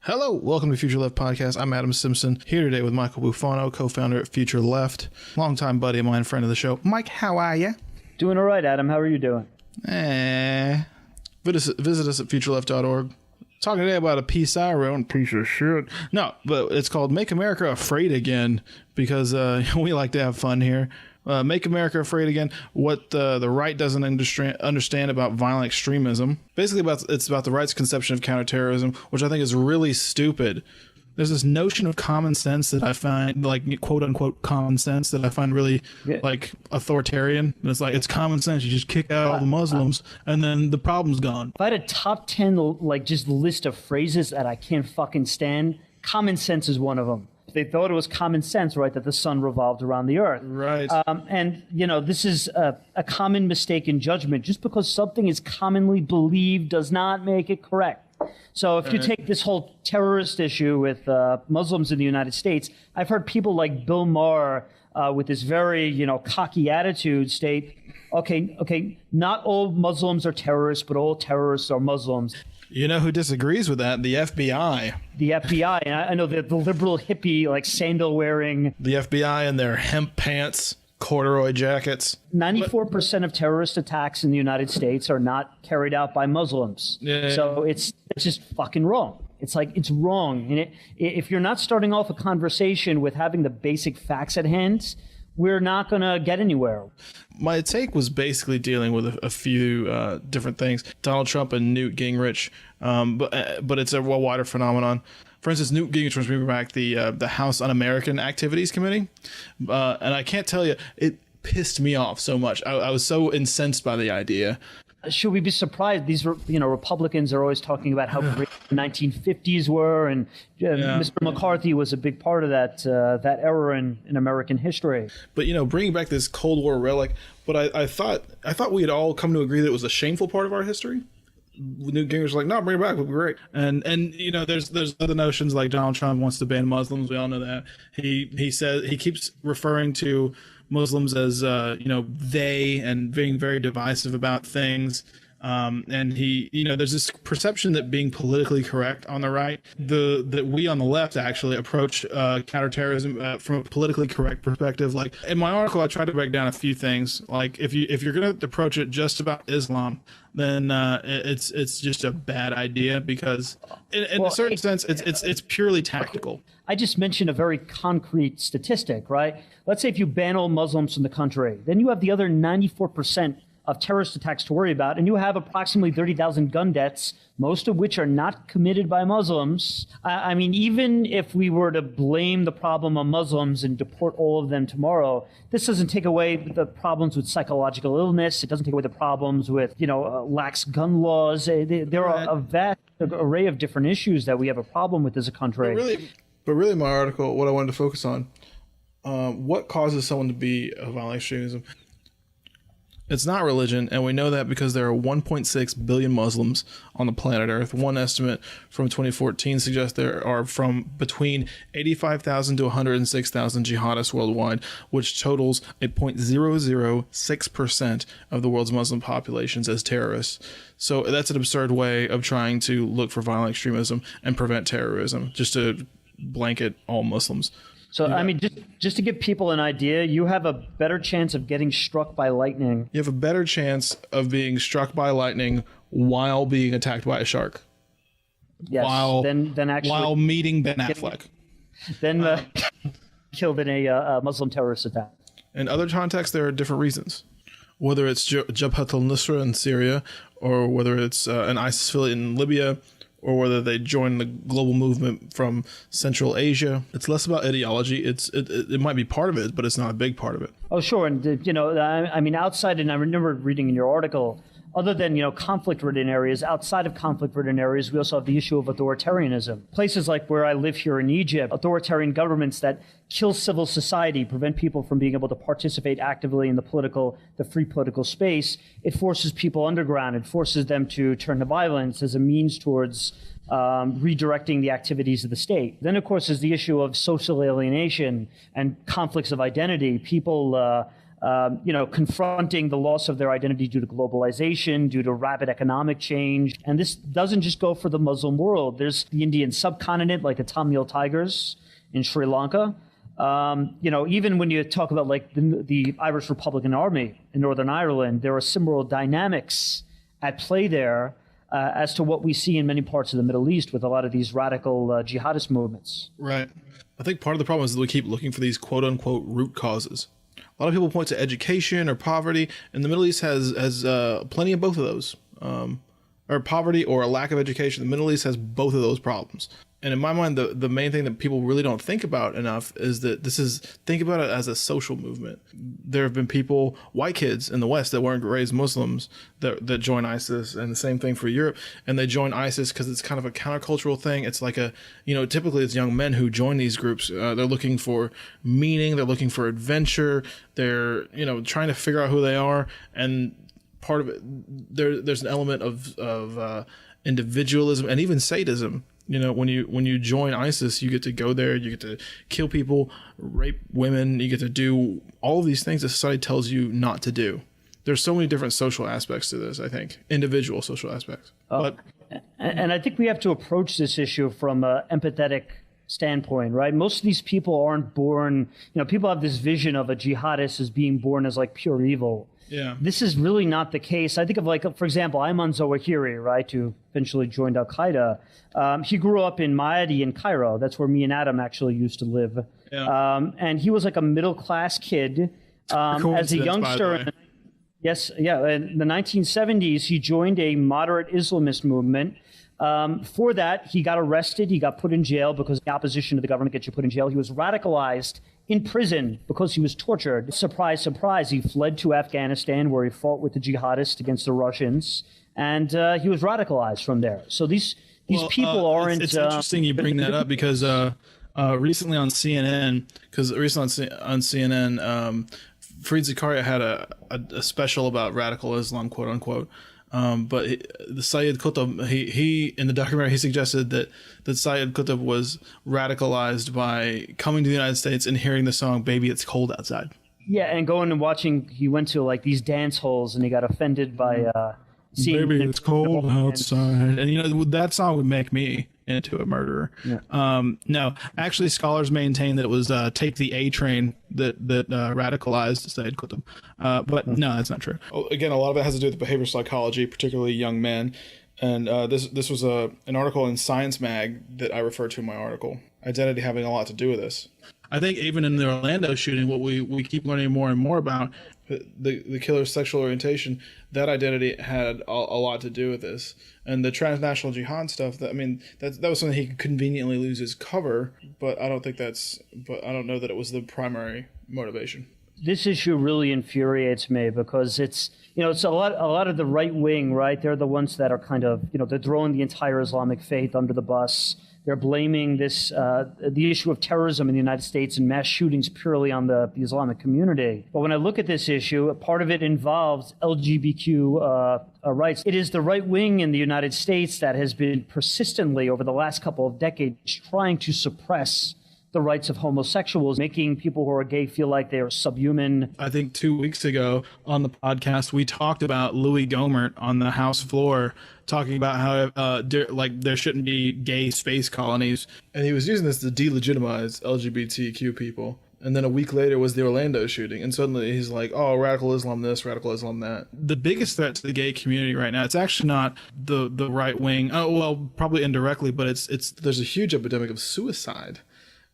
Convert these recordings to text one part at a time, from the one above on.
Hello, welcome to Future Left Podcast. I'm Adam Simpson, here today with Michael Bufano, co-founder at Future Left, longtime buddy of mine, friend of the show. Mike, how are you? Doing all right, Adam. How are you doing? Visit us at futureleft.org. Talking today about a piece I wrote, piece of shit. No, but it's called Make America Afraid Again, because we like to have fun here. Make America Afraid Again, what the right doesn't understand about violent extremism. Basically, it's about the right's conception of counterterrorism, which I think is really stupid. There's this notion of common sense that I find, like, quote-unquote common sense, that I find really, like, authoritarian. And it's like, it's common sense. You just kick out all the Muslims, and then the problem's gone. If I had a top 10, like, just list of phrases that I can't fucking stand, common sense is one of them. They thought it was common sense, right, that the sun revolved around the earth. Right. And, you know, this is a common mistake in judgment. Just because something is commonly believed does not make it correct. So if you take this whole terrorist issue with Muslims in the United States, I've heard people like Bill Maher with this very, cocky attitude state, okay, not all Muslims are terrorists, but all terrorists are Muslims. You know who disagrees with that? The FBI. The FBI, and I know the liberal hippie, like sandal wearing. The FBI and their hemp pants, corduroy jackets. 94% of terrorist attacks in the United States are not carried out by Muslims. Yeah. So it's just fucking wrong. It's like, it's wrong. And if you're not starting off a conversation with having the basic facts at hand, we're not going to get anywhere. My take was basically dealing with a few different things. Donald Trump and Newt Gingrich, but it's a wider phenomenon. For instance, Newt Gingrich was bringing back the House Un-American Activities Committee, and I can't tell you, it pissed me off so much. I was so incensed by the idea. Should we be surprised? These, Republicans are always talking about how great the 1950s were, and Mr. McCarthy was a big part of that era in American history. But bringing back this Cold War relic, but I thought we had all come to agree that it was a shameful part of our history. Newt Gingrich was like, no, bring it back, it'll be great. And there's other notions, like Donald Trump wants to ban Muslims. We all know that. He says, he keeps referring to Muslims as they, and being very divisive about things. And there's this perception that being politically correct on the right, that we on the left actually approach counterterrorism from a politically correct perspective. Like in my article, I tried to break down a few things. Like if you're going to approach it just about Islam, then it's just a bad idea, because in a certain sense it's purely tactical. I just mentioned a very concrete statistic, right? Let's say if you ban all Muslims from the country, then you have the other 94% of terrorist attacks to worry about, and you have approximately 30,000 gun deaths, most of which are not committed by Muslims. I mean, even if we were to blame the problem on Muslims and deport all of them tomorrow, this doesn't take away the problems with psychological illness. It doesn't take away the problems with, lax gun laws. There are a vast array of different issues that we have a problem with as a country. But really, my article, what I wanted to focus on, what causes someone to be a violent extremism? It's not religion, and we know that because there are 1.6 billion Muslims on the planet Earth. One estimate from 2014 suggests there are from between 85,000 to 106,000 jihadists worldwide, which totals a 0.006% of the world's Muslim populations as terrorists. So that's an absurd way of trying to look for violent extremism and prevent terrorism, just to blanket all Muslims. So, I mean, just to give people an idea, you have a better chance of getting struck by lightning. You have a better chance of being struck by lightning while being attacked by a shark. Yes, while meeting Ben Affleck. Then killed in a Muslim terrorist attack. In other contexts, there are different reasons. Whether it's Jabhat al-Nusra in Syria, or whether it's an ISIS affiliate in Libya, or whether they join the global movement from Central Asia. It's less about ideology. It might be part of it, but it's not a big part of it. Oh, sure. And, I mean, outside, and I remember reading in your article, other than, conflict-ridden areas, outside of conflict-ridden areas, we also have the issue of authoritarianism. Places like where I live here in Egypt, authoritarian governments that kill civil society, prevent people from being able to participate actively in the free political space. It forces people underground. It forces them to turn to violence as a means towards redirecting the activities of the state. Then, of course, there's the issue of social alienation and conflicts of identity. People confronting the loss of their identity due to globalization, due to rapid economic change. And this doesn't just go for the Muslim world. There's the Indian subcontinent, like the Tamil Tigers in Sri Lanka. Even when you talk about like the Irish Republican Army in Northern Ireland, there are similar dynamics at play there as to what we see in many parts of the Middle East with a lot of these radical jihadist movements. Right. I think part of the problem is that we keep looking for these quote unquote root causes. A lot of people point to education or poverty, and the Middle East has plenty of both of those. Or poverty or a lack of education. The Middle East has both of those problems. And in my mind, the main thing that people really don't think about enough is that think about it as a social movement. There have been people, white kids in the West that weren't raised Muslims that join ISIS, and the same thing for Europe. And they join ISIS because it's kind of a countercultural thing. It's like typically it's young men who join these groups. They're looking for meaning. They're looking for adventure. They're, trying to figure out who they are. And part of it, there's an element of individualism and even sadism. When you join ISIS, you get to go there, you get to kill people, rape women, you get to do all of these things that society tells you not to do. There's so many different social aspects to this, I think, individual social aspects. And I think we have to approach this issue from an empathetic standpoint, right? Most of these people aren't born, people have this vision of a jihadist as being born as like pure evil. Yeah. This is really not the case. I think of for example, Ayman Zawahiri, right, who eventually joined Al-Qaeda. He grew up in Maadi in Cairo. That's where me and Adam actually used to live. Yeah. And he was like a middle-class kid. As a youngster, in the 1970s, he joined a moderate Islamist movement. For that, he got arrested. He got put in jail because the opposition to the government gets you put in jail. He was radicalized in prison because he was tortured. Surprise, surprise. He fled to Afghanistan where he fought with the jihadists against the Russians. And he was radicalized from there. So these people aren't... It's interesting you bring that up because recently on CNN, Fareed Zakaria had a special about radical Islam, quote unquote. But the Sayyid Qutb, he in the documentary, he suggested that Sayyid Qutb was radicalized by coming to the United States and hearing the song "Baby It's Cold Outside." Yeah, and going and watching. He went to like these dance halls, and he got offended by seeing "Baby It's Cold Outside," and that song would make me into a murderer. Yeah. No, actually, scholars maintain that it was "Take the A Train" that radicalized Sayyid Qutb. But no, that's not true. Again, a lot of it has to do with behavioral psychology, particularly young men. And this was an article in Science Mag that I referred to in my article. Identity having a lot to do with this. I think even in the Orlando shooting, what we keep learning more and more about the killer's sexual orientation, that identity had a lot to do with this. And the transnational jihad stuff, that was something he could conveniently lose his cover, but I don't know that it was the primary motivation. This issue really infuriates me because it's a lot of the right wing, right? They're the ones that are kind of, they're throwing the entire Islamic faith under the bus. They're blaming the issue of terrorism in the United States and mass shootings purely on the Islamic community. But when I look at this issue, part of it involves LGBTQ rights. It is the right wing in the United States that has been persistently over the last couple of decades trying to suppress the rights of homosexuals, making people who are gay feel like they are subhuman. I think 2 weeks ago on the podcast, we talked about Louis Gohmert on the House floor, talking about how there shouldn't be gay space colonies. And he was using this to delegitimize LGBTQ people. And then a week later was the Orlando shooting. And suddenly he's like, oh, radical Islam this, radical Islam that. The biggest threat to the gay community right now, it's actually not the right wing. Oh, well, probably indirectly, but there's a huge epidemic of suicide.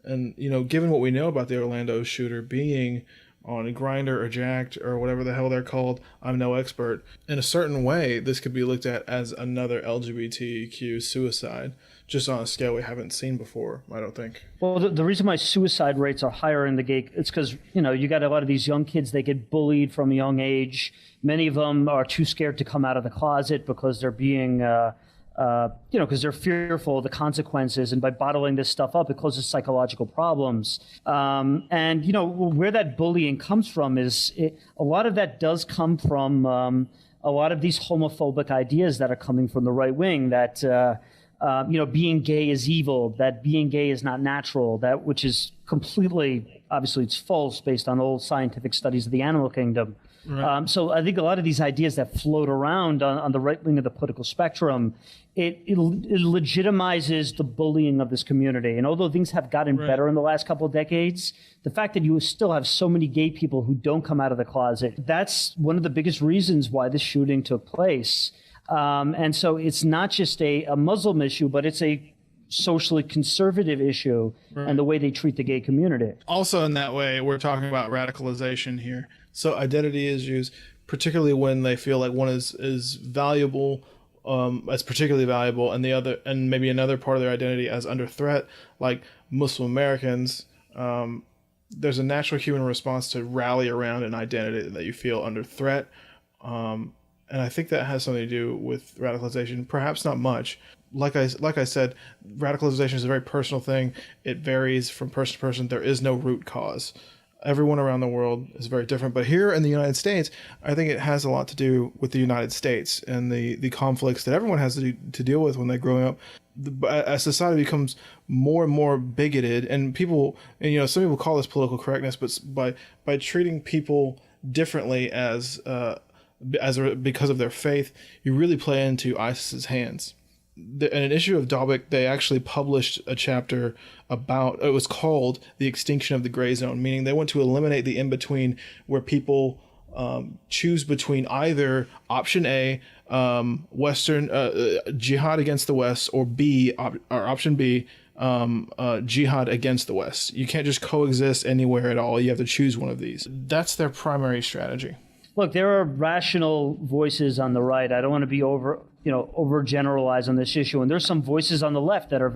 And, given what we know about the Orlando shooter being on Grindr or Jacked or whatever the hell they're called, I'm no expert. In a certain way, this could be looked at as another LGBTQ suicide, just on a scale we haven't seen before, I don't think. Well, the reason why suicide rates are higher in the gay, it's because, you got a lot of these young kids, they get bullied from a young age. Many of them are too scared to come out of the closet because they're being... because they're fearful of the consequences, and by bottling this stuff up, it causes psychological problems. And where that bullying comes from a lot of that does come from a lot of these homophobic ideas that are coming from the right wing, that being gay is evil, that being gay is not natural, which is completely obviously it's false based on old scientific studies of the animal kingdom. Right. So I think a lot of these ideas that float around on the right wing of the political spectrum, it legitimizes the bullying of this community. And although things have gotten better in the last couple of decades, the fact that you still have so many gay people who don't come out of the closet, that's one of the biggest reasons why this shooting took place. And so it's not just a Muslim issue, but it's a socially conservative issue and the way they treat the gay community. Also, in that way, we're talking about radicalization here. So identity issues, particularly when they feel like one is valuable, as particularly valuable, and the other, and maybe another part of their identity as under threat, like Muslim Americans. There's a natural human response to rally around an identity that you feel under threat. And I think that has something to do with radicalization. Perhaps not much. Like I said, radicalization is a very personal thing. It varies from person to person. There is no root cause. Everyone around the world is very different. But here in the United States, I think it has a lot to do with the United States and the conflicts that everyone has to deal with when they're growing up. As society becomes more and more bigoted, and people, and some people call this political correctness, but by treating people differently because of their faith, you really play into ISIS's hands. In an issue of Dalbec, they actually published a chapter about, it was called The Extinction of the Gray Zone, meaning they want to eliminate the in-between where people choose between either option A, Western jihad against the West, or option B, jihad against the West. You can't just coexist anywhere at all. You have to choose one of these. That's their primary strategy. Look, there are rational voices on the right. I don't want to be overgeneralize on this issue, and there's some voices on the left that are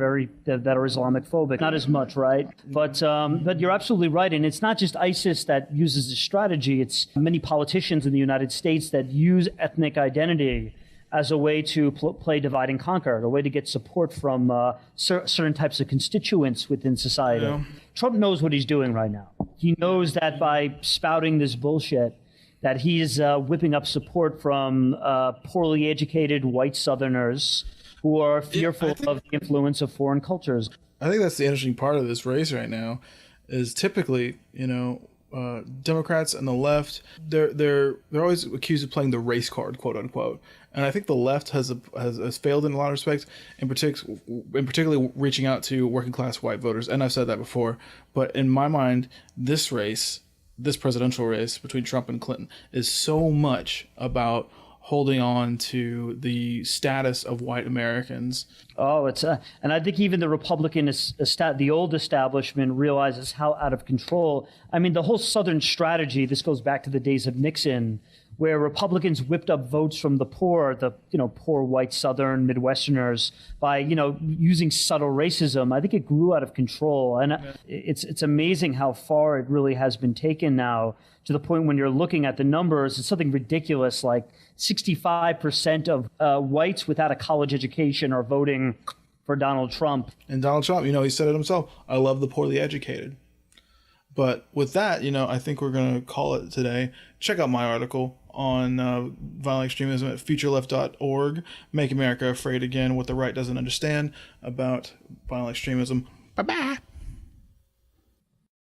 that are Islamophobic. Not as much, right? But you're absolutely right, and it's not just ISIS that uses this strategy. It's many politicians in the United States that use ethnic identity as a way to play divide and conquer, a way to get support from certain types of constituents within society. Yeah. Trump knows what he's doing right now. He knows that by spouting this bullshit, that he's whipping up support from poorly educated white Southerners who are fearful of the influence of foreign cultures. I think that's the interesting part of this race right now, is typically, Democrats and the left, they're always accused of playing the race card, quote unquote. And I think the left has failed in a lot of respects, in particularly reaching out to working class white voters. And I've said that before, but in my mind, this presidential race between Trump and Clinton is so much about holding on to the status of white Americans. Oh, and I think even the Republican, the old establishment realizes how out of control. I mean, the whole Southern strategy, this goes back to the days of Nixon, where Republicans whipped up votes from the poor white Southern Midwesterners by, using subtle racism. I think it grew out of control. And it's amazing how far it really has been taken now, to the point when you're looking at the numbers, it's something ridiculous, like 65% of whites without a college education are voting for Donald Trump. And Donald Trump, he said it himself, I love the poorly educated. But with that, I think we're going to call it today. Check out my article on violent extremism at futureleft.org. Make America Afraid Again, What the Right Doesn't Understand about violent extremism. Bye-bye.